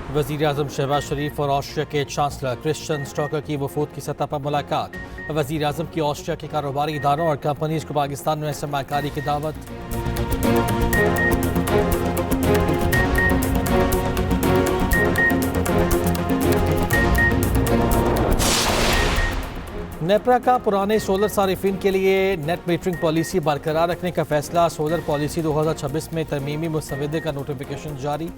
वज़ीर-ए-आज़म शहबाज शरीफ और ऑस्ट्रिया के चांसलर क्रिश्चियन स्टोकर की वफूद की सतह पर मुलाकात। वज़ीर-ए-आज़म की ऑस्ट्रिया के कारोबारी इदारों और कंपनीज को पाकिस्तान में सरमायाकारी की दावत। नेपरा का पुराने सोलर सारिफिन के लिए नेट मीटरिंग पॉलिसी बरकरार रखने का फैसला। सोलर पॉलिसी 2026 में तरमीमी मुसवदे का नोटिफिकेशन जारी।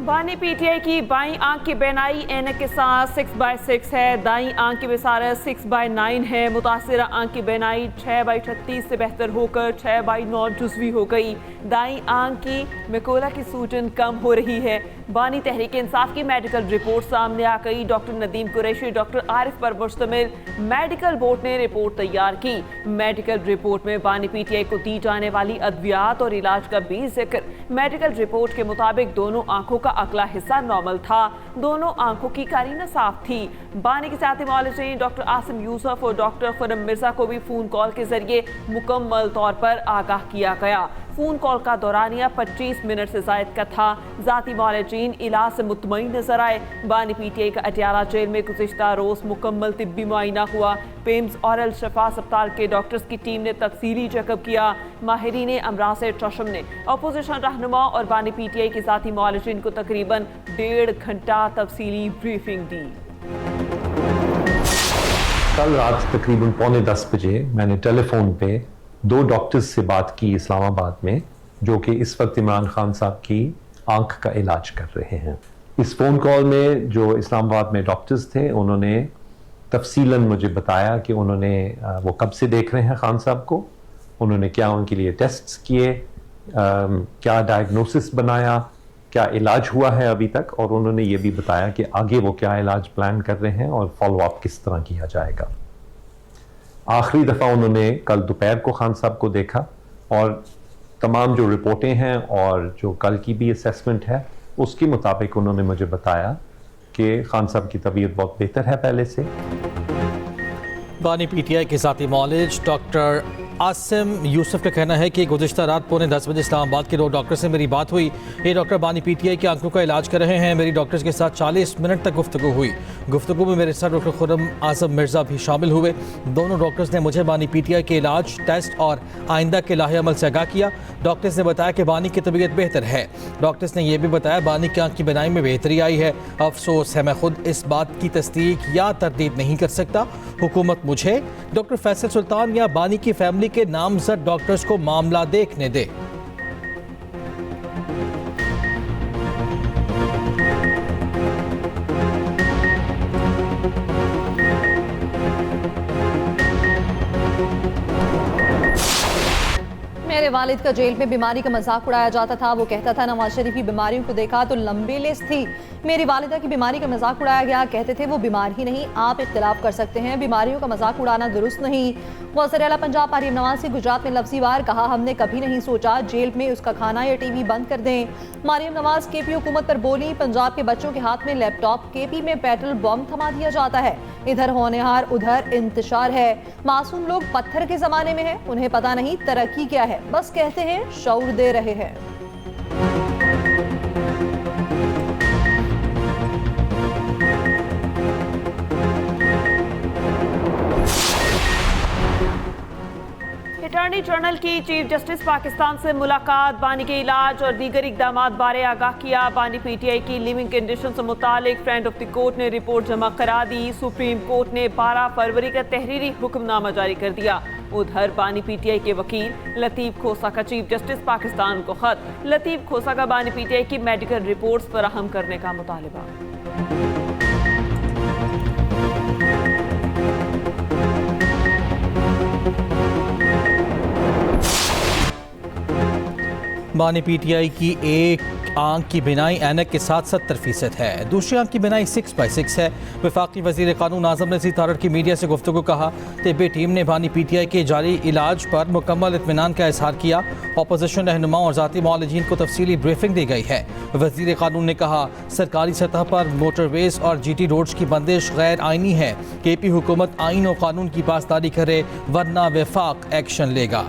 बानी पीटीआई की बाईं आंख की बेनाई ऐनक के साथ 6/6 है, दाईं आंख की बसारत 6/9 है। मुतासिरा आंख की बेनाई 6/36 से बेहतर होकर 6/9 जुज़वी हो गई। दाईं आंख की मैकुला की सूजन कम हो रही है। बानी तहरीक इंसाफ की मेडिकल रिपोर्ट सामने आ गई। डॉक्टर नदीम कुरैशी, डॉक्टर आरिफ पर मुश्तमिल मेडिकल बोर्ड ने रिपोर्ट तैयार की। मेडिकल रिपोर्ट में बानी पीटीआई को दी जाने वाली अद्वियात और इलाज का भी जिक्र। मेडिकल रिपोर्ट के मुताबिक दोनों आंखों का अगला हिस्सा नॉर्मल था, दोनों आंखों की कारीना साफ थी। बानी के साथी मौलवी डॉक्टर आसिम यूसुफ और डॉक्टर खुरम मिर्जा को भी फोन कॉल के जरिए मुकम्मल तौर पर आगाह किया गया। फोन कॉल का दौरानिया 25 मिनट से जायद का था। जाती मौलवीन इलाज से मुतमईन नजर आए। बानी पीटीआई का अटियाला जेल में गुज़िश्ता रोज मुकम्मल तिब्बी मुआयना हुआ। पेम्स और अल शफा अस्पताल के डॉक्टर्स की टीम ने तफसीली चेकअप किया। माहिरीन अमराज चशम ने अपोजिशन रहनुमा और बानी पीटीआई के साथी मौलवीन को तकरीबन 1.5 घंटा तफसीली ब्रीफिंग दी। कल रात तकरीबन 9:45 बजे मैंने टेलीफोन पे 2 डॉक्टर्स से बात की इस्लामाबाद में, जो कि इस वक्त इमरान खान साहब की आंख का इलाज कर रहे हैं। इस फ़ोन कॉल में जो इस्लामाबाद में डॉक्टर्स थे, उन्होंने तफसीलन मुझे बताया कि उन्होंने वो कब से देख रहे हैं खान साहब को, उन्होंने क्या उनके लिए टेस्ट्स किए, क्या डायग्नोसिस बनाया, क्या इलाज हुआ है अभी तक, और उन्होंने ये भी बताया कि आगे वो क्या इलाज प्लान कर रहे हैं और फॉलोअप किस तरह किया जाएगा। आखिरी दफ़ा उन्होंने कल दोपहर को खान साहब को देखा और तमाम जो रिपोर्टें हैं और जो कल की भी असेसमेंट है, उसके मुताबिक उन्होंने मुझे बताया कि खान साहब की तबीयत बहुत बेहतर है पहले से। बानी पीटीआई के साथी मौलवी डॉक्टर आसिम यूसुफ का कहना है कि गुज़िश्ता रात 9:45 बजे इस्लामाबाद के 2 डॉक्टर से मेरी बात हुई। ये डॉक्टर बानी पीटीआई की आंखों का इलाज कर रहे हैं। मेरी डॉक्टर्स के साथ 40 मिनट तक गुफ्तगू हुई। गुफ्तगू में मेरे साथ डॉक्टर खुरम आज़म मिर्ज़ा भी शामिल हुए। दोनों डॉक्टर्स ने मुझे बानी पीटीआई के इलाज, टेस्ट और आइंदा के लाहे अमल से आगाह किया। डॉक्टर्स ने बताया कि बानी की तबीयत बेहतर है। डॉक्टर्स ने यह भी बताया बानी की आंख की बिनाई में बेहतरी आई है। अफसोस है मैं खुद इस बात की तस्दीक या तरदीद नहीं कर सकता। हुकूमत मुझे, डॉक्टर फैसल सुल्तान या बानी की फैमिली के नामजद डॉक्टर्स को मामला देखने दे। मेरे वालिद का जेल में बीमारी का मजाक उड़ाया जाता था। वो कहता था नवाज शरीफ की बीमारियों को देखा तो लंबी लिस्ट थी। मेरी वालिदा की बीमारी का मजाक उड़ाया गया, कहते थे वो बीमार ही नहीं, आप इख्तिलाफ कर सकते हैं, बीमारियों का मजाक उड़ाना दुरुस्त नहीं। वज़ीर आला पंजाब मरियम नवाज ने गुजरात में लफ्ज़ी वार कहा, हमने कभी नहीं सोचा जेल में उसका खाना या टीवी बंद कर दें। मरियम नवाज केपी हुकूमत पर बोली, पंजाब के बच्चों के हाथ में लैपटॉप, केपी में पेट्रोल बम थमा दिया जाता है, इधर होनहार उधर इंतशार है। मासूम लोग पत्थर के जमाने में हैं, उन्हें पता नहीं तरक्की क्या है, बस कहते हैं शऊर दे रहे हैं। अटॉर्नी जनरल की चीफ जस्टिस पाकिस्तान से मुलाकात, बानी के इलाज और दीगर इकदामात बारे आगाह किया। बानी पीटीआई की लिविंग कंडीशन से मुतालिक फ्रेंड ऑफ द कोर्ट ने रिपोर्ट जमा करा दी। सुप्रीम कोर्ट ने 12 फरवरी का तहरीरी हुक्मनामा जारी कर दिया। उधर बानी पीटीआई के वकील लतीफ खोसा का चीफ जस्टिस पाकिस्तान को खत। लतीफ खोसा का बानी पीटीआई की मेडिकल रिपोर्ट्स फराहम करने का मुतालिबा। बानी पीटीआई की एक आंख की बिनाई ऐनक के साथ 70% है। दूसरी आंख की बिनाई 6/6 है। वफाकी वज़ीर कानून आज़म नज़ीर तारड़ की मीडिया से गुफ्तगू कहा। तिब्बी टीम ने बानी PTI के जारी इलाज पर मुकम्मल इत्मीनान का इजहार किया। अपोजिशन रहनुमा और ज़ाती मौलजीन को तफसीली ब्रीफिंग दी गई है। वज़ीर कानून ने कहा, सरकारी सतह पर मोटरवेज और GT रोड्स की बंदिश गैर आइनी है। KP हुकूमत आइन और कानून की पासदारी करे वरना वफाक एक्शन लेगा।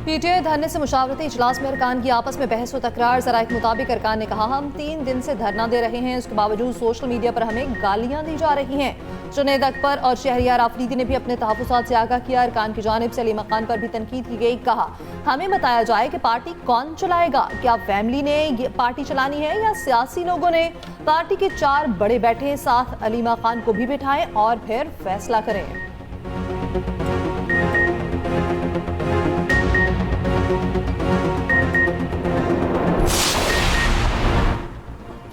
PTI धरने से मुशावरती इजलास में अरकान की आपस में बहस व तकरार। ज़राए के मुताबिक अरकान ने कहा, हम 3 दिन से धरना दे रहे हैं, उसके बावजूद सोशल मीडिया पर हमें गालियां दी जा रही हैं। जुनैद अकबर और शहरियार आफरीदी ने भी अपने तहफ़्फ़ुज़ात से आगाह किया। अरकान की जानिब से अली मकान पर भी तनकीद की गई। कहा, हमें बताया जाए कि पार्टी कौन चलाएगा, क्या फैमिली ने ये पार्टी चलानी है या सियासी लोगों ने। पार्टी के 4 बड़े बैठे, साथ अली मकान को भी बिठाएं और फिर फैसला करें।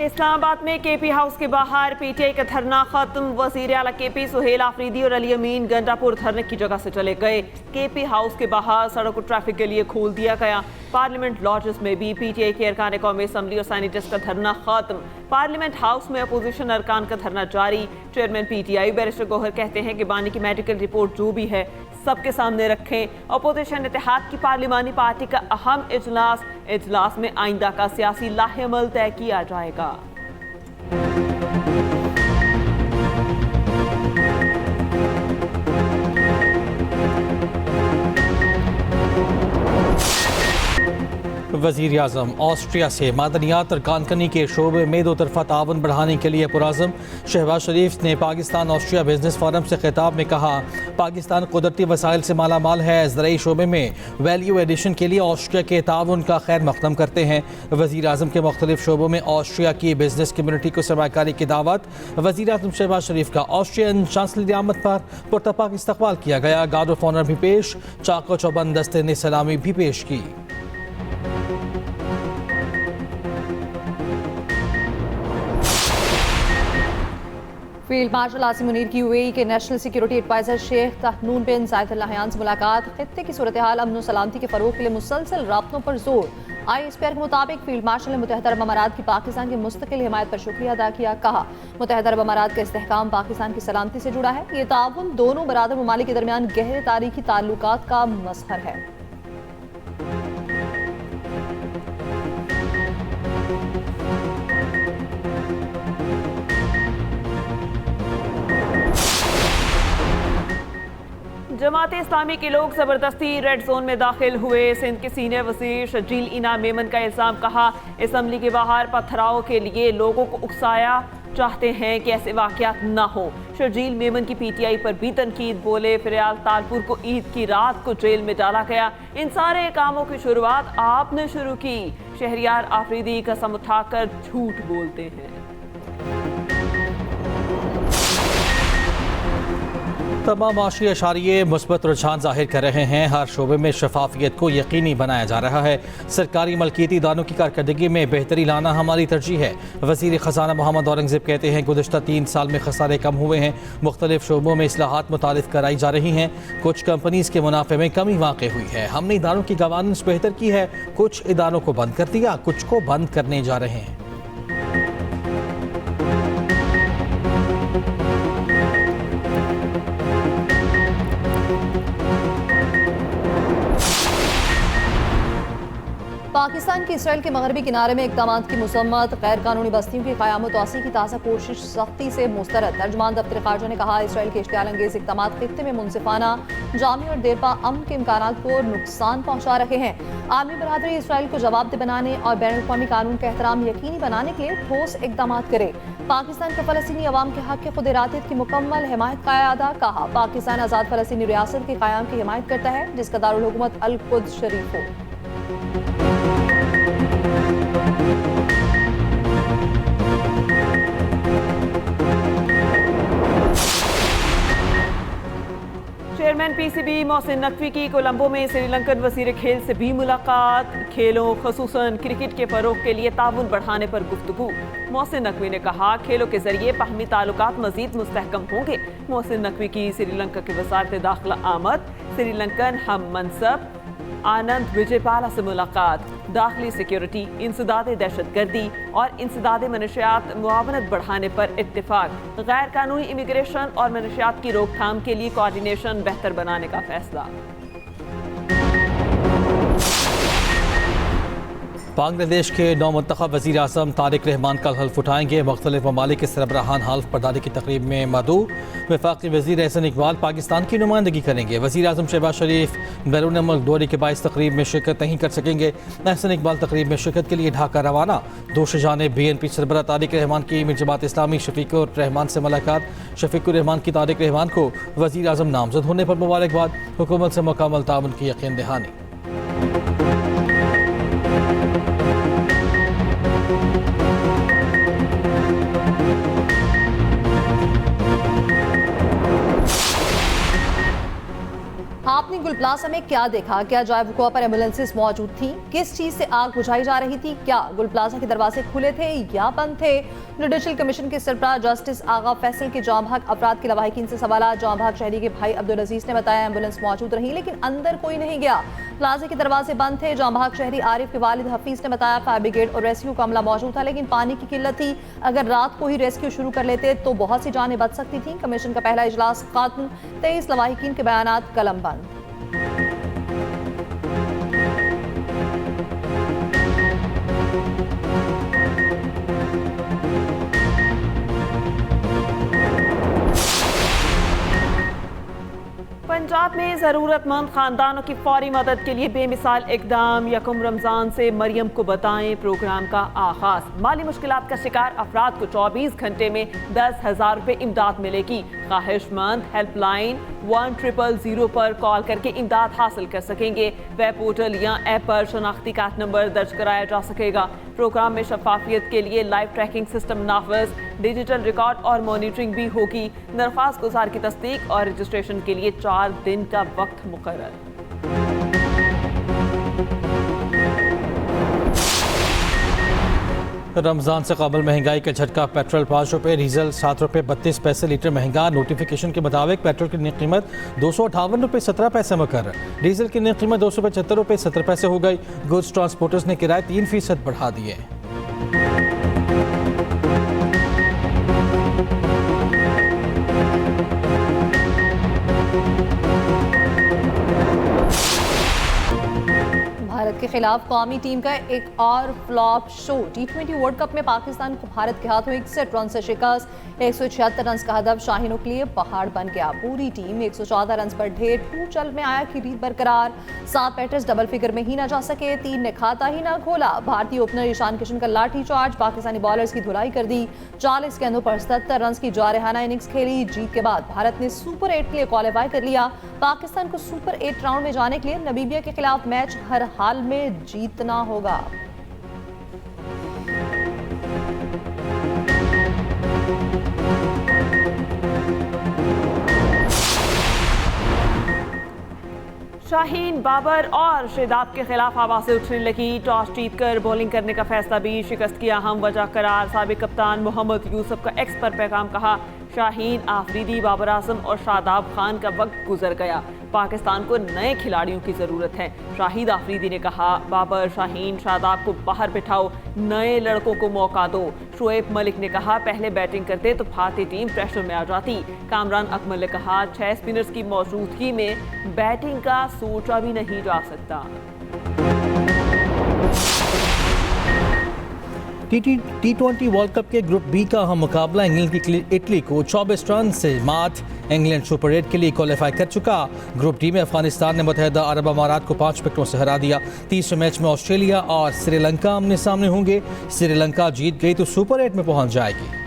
इस्लामाबाद में KP हाउस के बाहर PTI का धरना खत्म। वजीर आला KP सुहेल आफरीदी और अली अमीन गंडापुर धरने की जगह से चले गए। KP हाउस के बाहर सड़क को ट्रैफिक के लिए खोल दिया गया। पार्लियामेंट लॉजेस में भी PTI के अरकान कौमी असम्बली और साइनेटिस्ट का धरना खत्म। पार्लियामेंट हाउस में अपोजिशन अरकान का धरना जारी। चेयरमैन PTI बैरिस्टर गौहर कहते हैं कि बानी की मेडिकल रिपोर्ट जो भी है सबके सामने रखें। अपोजिशन इत्तेहाद की पार्लिमानी पार्टी का अहम इजलास में आइंदा का सियासी लाहेअमल तय किया जाएगा। वज़ीर आज़म ऑस्ट्रिया से मादनियात और कानकनी के शोबे में 2 तरफ़ा ताउन बढ़ाने के लिए पुरज़्म। शहबाज शरीफ ने पाकिस्तान ऑस्ट्रिया बिजनेस फोरम से खिताब में कहा, पाकिस्तान कुदरती वसाइल से माला माल है। ज़राई शोबे में वैल्यू एडिशन के लिए ऑस्ट्रिया के ताउन का खैर मक़दम करते हैं। वज़ीर आज़म के मुख्तलिफ शोबों में ऑस्ट्रिया की बिजनेस कम्यूनिटी को सरमाकारी की दावत। वज़ीर आज़म शहबाज शरीफ का ऑस्ट्रियन चांसलर आमद पर पुरतपाक इस्तकबाल किया गया। गार्ड ऑफ ऑनर भी पेश, चाको चौबंद दस्ते ने सलामी भी पेश की। फील्ड मार्शल आसिम मुनीर की UAE के national security adviser Sheikh Tahnoun bin Zayed Al Nahyan से मुलाकात। खित्ते की सूरत हाल अमन सलामती के फरोग के लिए मुसलसल राब्तों पर जोर। ISPR के मुताबिक फील्ड मार्शल ने मुत्तहिदा अरब अमारात की पाकिस्तान की मुस्तकिल हिमायत पर शुक्रिया अदा किया। कहा, मुत्तहिदा अरब अमारात का इस्तेहकाम पाकिस्तान की सलामती से जुड़ा है। ये ताउन दोनों बरादर ममालिक के दरमियान गहरे तारीखी ताल्लुकात का मज़हर है। जमात इस्लामी के लोग जबरदस्ती रेड जोन में दाखिल हुए। सिंध के सीनियर वजीर शर्जील इनाम मेमन का इल्जाम। कहा, असम्बली के बाहर पथराव के लिए लोगों को उकसाया चाहते हैं कि ऐसे वाकयात ना हो। शर्जील मेमन की PTI पर भी तनकीद। बोले, फिरयाल तालपुर को ईद की रात को जेल में डाला गया। इन सारे कामों की शुरुआत आपने शुरू की। शहरियार आफरीदी कसम उठाकर झूठ बोलते हैं। तमाम माशी अशारिये मुस्बत रुझान जाहिर कर रहे हैं। हर शोबे में शफाफियत को यकीनी बनाया जा रहा है। सरकारी मलकियती इदारों की कारकर्दगी में बेहतरी लाना हमारी तरजीह है। वज़ीर ख़जाना मोहम्मद औरंगज़ेब कहते हैं, गुज़िश्ता 3 साल में खसारे कम हुए हैं। मुख्तलिफ शोबों में इस्लाहात मुतारिफ कराई जा रही हैं। कुछ कंपनीज़ के मुनाफे में कमी वाक़ हुई है। हमने इदारों की गवर्नेंस बेहतर की है। कुछ इदारों को बंद कर दिया, कुछ को बंद करने जा रहे हैं। पाकिस्तान की इसराइल के मगरबी किनारे में इक़दामात की मसम्मत। गैर कानूनी बस्तियों की क़याम तोसी की ताज़ा कोशिश सख्ती से मुस्तरद। तर्जुमान दफ्तर ख़ारजा ने कहा, इसराइल के इश्तियाल अंगेज़ इक़दामात खित्ते में मुनसिफाना, जामी और देरपा अमन के इम्कानात को नुकसान पहुँचा रहे हैं। आलमी बरादरी इसराइल को जवाबदेह बनाने और बैनुल-अक़वामी कानून का एहतराम यकीनी बनाने के लिए ठोस इक़दामात करे। पाकिस्तान का फ़लस्तीनी अवाम के हक़ खुद-इरादत की मुकम्मल हिमायत का अदा। कहा, पाकिस्तान आज़ाद फ़लस्तीनी रियासत के क़याम की हिमायत करता है जिसका दारुल हुकूमत अल-कुद्स शरीफ हो। चेयरमैन पीसीबी मोहसिन नकवी की कोलंबो में श्रीलंकन वजीर खेल से भी मुलाकात। खेलों खसूसन क्रिकेट के फरोग के लिए ताउन बढ़ाने पर गुफ्तगू। मोहसिन नकवी ने कहा खेलों के जरिए बाहमी ताल्लुकात मजीद मुस्तहकम होंगे। मोहसिन नकवी की श्रीलंका के वज़ारत दाखिला आमद। श्रीलंकन हम मनसब आनंद विजयपाला से मुलाकात। दाखिली सिक्योरिटी, इंसदाद दहशतगर्दी और इंसदाद मनशियात मुआवनत बढ़ाने पर इत्तेफाक। गैर कानूनी इमिग्रेशन और मनशियात की रोकथाम के लिए कोऑर्डिनेशन बेहतर बनाने का फैसला। बांग्लादेश के नौमुंतखब वज़ीर आज़म तारिक रहमान कल हल्फ उठाएंगे। मुख्तलिफ ममालिक के सरबराहान हल्फ बर्दारी की तकरीब में मदऊ। वफाकी वज़ीर एहसन इकबाल पाकिस्तान की नुमाइंदगी करेंगे। वज़ीर आज़म शहबाज शरीफ बैरून मुल्क दौरे के बाइस तकरीब में शिरकत नहीं कर सकेंगे। एहसन इकबाल तकरीब में शिरकत के लिए ढाका रवाना। दूसरी जानिब BNP सरबराह तारिक रहमान की मीर जमात इस्लामी शफीकुर रहमान से मुलाकात। शफीकुर रहमान की तारिक रहमान को वज़ीर आज़म नामजद होने पर मुबारकबाद। हुकूमत से मुकम्मल ताउन की यकीन दहानी। आपने गुल प्लाजा में क्या देखा? क्या जाए वक़ुआ पर एम्बुलेंसेस मौजूद थी? किस चीज़ से आग बुझाई जा रही थी? क्या गुल प्लाजा के दरवाजे खुले थे या बंद थे? जुडिशल कमीशन के सरबराह जस्टिस आगा फैसल के जाम भाग अफराद के लवाहिकीन से सवाल। जाम भाग शहरी के भाई अब्दुल अजीज ने बताया एम्बुलेंस मौजूद रही लेकिन अंदर कोई नहीं गया। प्लाजे के दरवाजे बंद थे। जाम भाग शहरी आरिफ के वालिद हफीज ने बताया फायर ब्रिगेड और रेस्क्यू का अमला मौजूद था लेकिन पानी की किल्लत थी। अगर रात को ही रेस्क्यू शुरू कर लेते तो बहुत सी जानें बच सकती थी। कमीशन का पहला इजलास खत्म। 23 लवाहिकीन के बयानात कलम बंद। पंजाब में ज़रूरतमंद खानदानों की फौरी मदद के लिए बेमिसाल इकदाम। यकम रमज़ान से मरियम को बताएं प्रोग्राम का आगाज। माली मुश्किलात का शिकार अफराद को 24 घंटे में 10,000 रुपये इमदाद मिलेगी। ख्वाहिशमंद हेल्पलाइन 1000 पर कॉल करके इमदाद हासिल कर सकेंगे। वेब पोर्टल या ऐप पर शनाख्ती कार्ड नंबर दर्ज कराया जा सकेगा। प्रोग्राम में शफाफियत के लिए लाइव ट्रैकिंग सिस्टम नाफिज, डिजिटल रिकॉर्ड और मॉनिटरिंग भी होगी। दरख्वास्त गुजार की तस्दीक और रजिस्ट्रेशन के लिए 4 दिन का वक्त मुकर्रर। रमज़ान से कबल महंगाई का झटका। पेट्रोल 5 रुपये, डीजल 7 रुपये 32 पैसे लीटर महंगा। नोटिफिकेशन के मुताबिक पेट्रोल की नई कीमत 258 रुपये 17 पैसे मुकर्रर। डीजल की नई कीमत 275 रुपये 70 पैसे हो गई। गुड्स ट्रांसपोर्टर्स ने किराए 3% बढ़ा दिए। भारत के खिलाफ कौमी टीम का एक और flop show. T20 world cup में पाकिस्तान को भारत के हाथों 61 रन से शिकस्त। 176 रन का हदफ शाहीनों के लिए पहाड़ बन गया। पूरी टीम 114 रन पर ढेर। 2 चल में आया की रीत बरकरार। 7 बैटर्स डबल फिगर में ही ना जा सके। 3 ने खाता ही ना खोला। भारतीय ओपनर ईशान किशन का लाठी चार्ज। पाकिस्तानी बॉलर्स की धुलाई कर दी। 40 गेंदों पर 77 रन की जारहाना इनिंग्स खेली। जीत के बाद भारत ने सुपर 8 के लिए क्वालिफाई कर लिया। पाकिस्तान को सुपर 8 राउंड में जाने के लिए नामीबिया के खिलाफ मैच हर हाल में जीतना होगा। शाहीन, बाबर और शादाब के खिलाफ आवाज़ें उठने लगी। टॉस जीतकर बॉलिंग करने का फैसला भी शिकस्त की अहम वजह करार। साबिक कप्तान मोहम्मद यूसुफ का एक्स पर पैगाम कहा शाहीन, आफरीदी, बाबर आजम और शादाब खान का वक्त गुजर गया। पाकिस्तान को नए खिलाड़ियों की ज़रूरत है। शाहिद आफरीदी ने कहा बाबर, शाहीन, शादाब को बाहर बिठाओ, नए लड़कों को मौका दो। शोएब मलिक ने कहा पहले बैटिंग करते तो भारतीय टीम प्रेशर में आ जाती। कामरान अकमल ने कहा 6 स्पिनर्स की मौजूदगी में बैटिंग का सोचा भी नहीं जा सकता। T20 वर्ल्ड कप के ग्रुप बी का अहम मुकाबला इंग्लैंड की इटली को 24 रन से मात। इंग्लैंड सुपर 8 के लिए क्वालिफाई कर चुका। ग्रुप डी में अफगानिस्तान ने मुत्तहिदा अरब अमारात को 5 विकेटों से हरा दिया। तीसरे मैच में ऑस्ट्रेलिया और श्रीलंका आमने सामने होंगे। श्रीलंका जीत गई तो सुपर 8 में पहुंच जाएगी।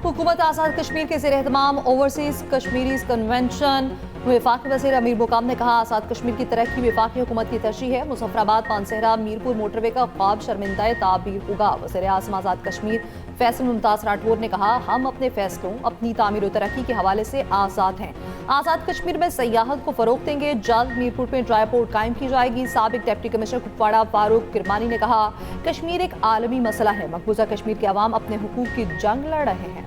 हुकूमत आज़ाद कश्मीर के ज़ेर एहतमाम ओवरसीज़ कश्मीरीज़ कन्वेंशन वफाकी वज़ीर अमीर मुकाम ने कहा, आज़ाद कश्मीर की तरक्की वफाकी हुकूमत की तरजीह है। मुजफ्फराबाद पानसहरा मीरपुर मोटरवे का ख्वाब शर्मिंदा ताबीर होगा। वज़ीर आज़म आज़ाद कश्मीर फैसल मुमताज़ राठौर ने कहा, हम अपने फैसलों अपनी तामीर और तरक्की के हवाले से आज़ाद हैं। आज़ाद कश्मीर में सयाहत को फ़रोग़ देंगे। जल्द मीरपुर में ड्राई पोर्ट कायम की जाएगी। साबिक डिप्टी कमिश्नर कुपवाड़ा फारूक किरमानी ने कहा, कश्मीर एक आलमी मसला है। मकबूजा कश्मीर के अवाम अपने हुकूक की जंग लड़ रहे हैं।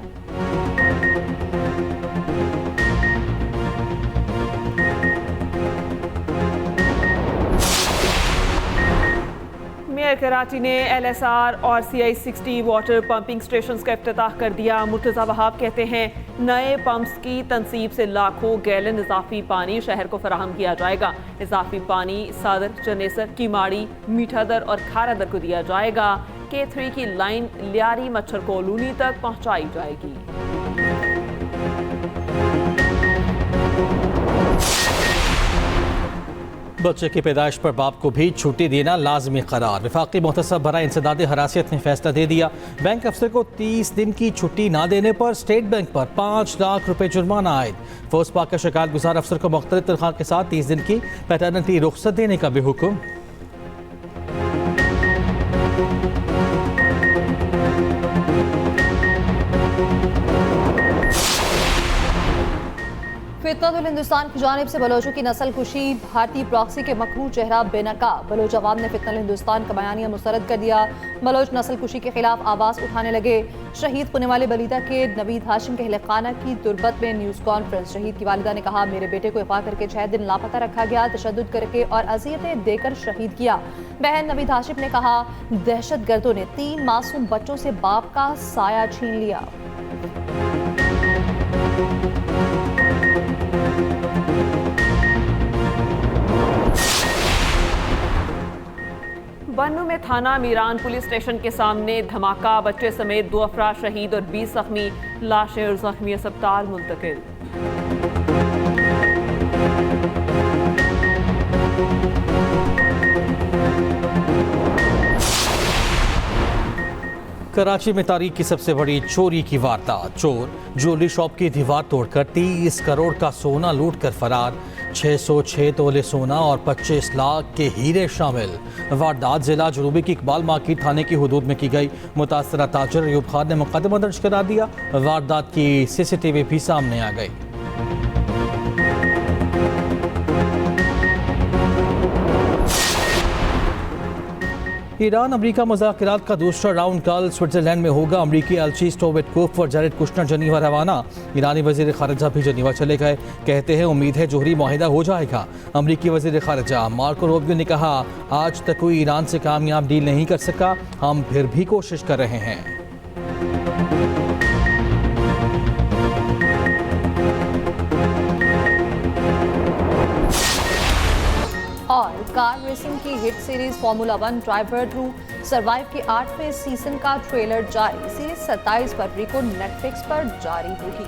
मेयर कराची ने LSR और CI60 वाटर पंपिंग स्टेशन का इफ्तिताह कर दिया। मुर्तज़ा वहाब कहते हैं, नए पंप्स की तनसीब से लाखों गैलन इजाफी पानी शहर को फराहम किया जाएगा। इजाफी पानी सादर, चनेसर, कीमाड़ी, मीठादर और खारादर को दिया जाएगा। K3 की लाइन लियारी मच्छर कॉलोनी तक पहुंचाई जाएगी। बच्चे की पैदाइश पर बाप को भी छुट्टी देना लाजमी करार। वफाकी मुहतसब बराए इंसदाद हरासियत ने फैसला दे दिया। बैंक अफसर को 30 दिन की छुट्टी ना देने पर स्टेट बैंक पर 5 लाख रुपए जुर्माना आयद। फौज पाक का शिकायत गुजार अफसर को मुख्तलिफ तनख्वाह के साथ 30 दिन की पैटर्निटी रुख्सत देने का भी हुक्म। फितनतुल हिंदुस्तान की जानिब से बलोचों की नस्ल कुशी, भारतीय प्रॉक्सी के मकरू चेहरा बेनकाब। बलोच अवाम ने फितनतुल हिंदुस्तान का बयानिया मुस्तरद कर दिया। बलोच नस्ल कुशी के खिलाफ आवाज़ उठाने लगे। शहीद होने वाले बलीदा के नवीद हाशिम के अहलखाना की तुरबत में न्यूज़ कॉन्फ्रेंस। शहीद की वालिदा ने कहा, मेरे बेटे को अगवा करके 6 दिन लापता रखा गया, तशद्दुद करके और अज़ियतें देकर शहीद किया। बहन नवीद हाशिम ने कहा, दहशत गर्दों ने 3 मासूम बच्चों से बाप का साया छीन लिया। बन्नू में थाना मीरान पुलिस स्टेशन के सामने धमाका, बच्चे समेत 2 अफराद शहीद और 20 जख्मी। लाशें और जख्मी अस्पताल मुंतकिल। कराची में तारीख की सबसे बड़ी चोरी की वारदात। चोर ज्वेलरी शॉप की दीवार तोड़कर 30 करोड़ का सोना लूट कर फरार। 606 तोले सोना और 25 लाख के हीरे शामिल। वारदात जिला जनूबी की इकबाल मार्केट थाने की हदूद में की गई। मुतासरा ताजर अयूब खान ने मुकदमा दर्ज करा दिया। वारदात की CCTV भी सामने आ गई। ईरान अमरीका मुज़ाकरात का दूसरा राउंड कल स्विट्जरलैंड में होगा। अमरीकी एलची स्टोवेट कुफ और जैरेड कुशनर जनीवा रवाना। ईरानी वज़ीर ख़ारिजा भी जनीवा चले गए। कहते हैं उम्मीद है जोहरी मुआहिदा हो जाएगा। अमरीकी वज़ीर ख़ारिजा मार्को रूबियो ने कहा, आज तक कोई ईरान से कामयाब डील नहीं कर सका, हम फिर भी कोशिश कर रहे हैं। और कार रेसिंग की hit series formula 1 driver to survive के 8वें सीजन का ट्रेलर जारी। सीरीज 27 फरवरी को नेटफ्लिक्स पर जारी होगी।